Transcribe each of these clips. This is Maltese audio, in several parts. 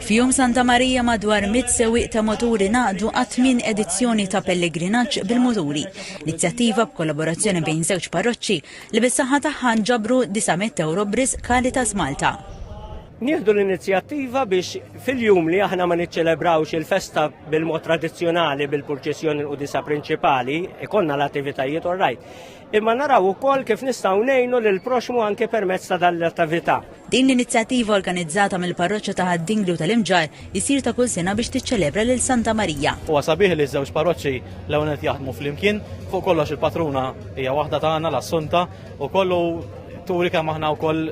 F'jum Santa Marija madwar 100 sewwieq ta' moturi ngħaqdu għat 8 edizzjoni ta' pellegrinaġġ bil-muturi. L-inizjattiva b'kollaborazzjoni bejn żewġ parroċċi li bis-saħħa tagħha ġabru 900 euro b'riżq Caritas Malta. Nieħdu l-inizjattiva biex fil-jum li aħna ma niċċelebrawx il-festa bil-mod tradizzjonali bil-purċissjoni l-qudisa prinċipali, ikonna l-attivitajiet orrajt. Imma naraw ukoll kif nistgħu ngħinu lil proxmu anke permezz ta' dan l-attività. Din l-inizjattiva organizzata mill-parroċċa ta' Ħaddingli u tal-Imġar isir ta' kull sena biex tiċċelebra lil Santa Marija. Huwa sabiħ li ż-żewġ parroċċi l-ewwel qed jaħdmu flimkien, fuq kollox il-patruna hija waħda tagħna l-Assunta u kollu turi kemm aħna wkoll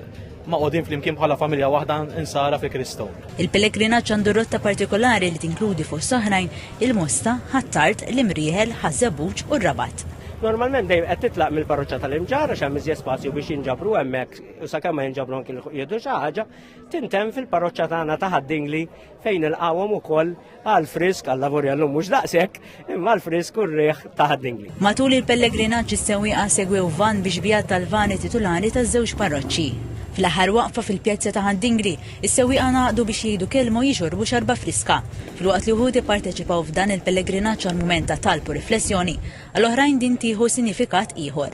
maqodin flimkien bħala familja waħda insara fi Kristu. Il-pellegrinaġġ għandu rotta partikolari li tinkludi fuq soħrajn il-Mosta, Ħattart, l-Imrieħel, Ħażabuġ u r-Rabat. Normalment dejjem qed titlaq mill-parroċċa tal-Imġar għax hemm iżjed spazju biex jinġabru hemmhekk u sakemm ma jinġabru anke jieħdu xi ħaġa, tintemm fil-parroċċa tagħna ta' Ħaddingli fejn ilqawhom ukoll għall-frisk għall-lavori għallhom mhux daqshekk imma għall-frisk u r-riħ ta' Ħaddingli. Matul il-pellegrinaġġ is-sewwieqa segwew van biex bijat tal-vani titolari taż-żewġ parroċċi. Fl-aħħar waqfa fil-pjazza ta' Ħaddingli, is-sewwieqa ngħaqdu biex jgħidu kelma u jixorbu xarba friska. Filwaqt li wħud ipparteċipaw f'dan il-pellegrinaġġ għal mument ta' talb u riflessjoni, għall-oħrajn din tieħu sinifikat ieħor.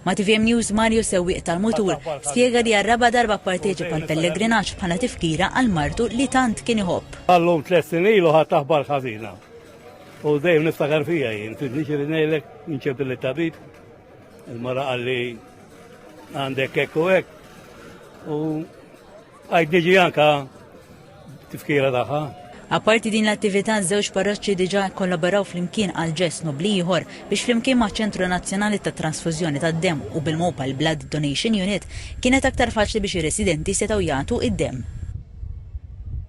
Ma' TVM News Mario sewwieq tal-mutur spjega li għar-raba' darba pparteċipa l-pellegrinaġġ bħala tifkira għal martu li tant kien iħobb. Għallum 3 snin ilu ħadd aħbar ħażina. U dejjem niftakar fija jien, tidniex li ngħidlek inċebt lit-tabib, il-mara qalli għandek hekk u hekk. U għajd diġi anka tifkira tagħha. Apparti din l-attività żewġ parroċċi diġà kollaboraw flimkien għal ġest nobli ieħor biex flimkien maċ ċentru Nazzjonali tat Transfużjoni tad-Demm u bil-Mobile Blood Donation Unit kienet aktar faċli biex ir-residenti setgħu jagħtu id-demm.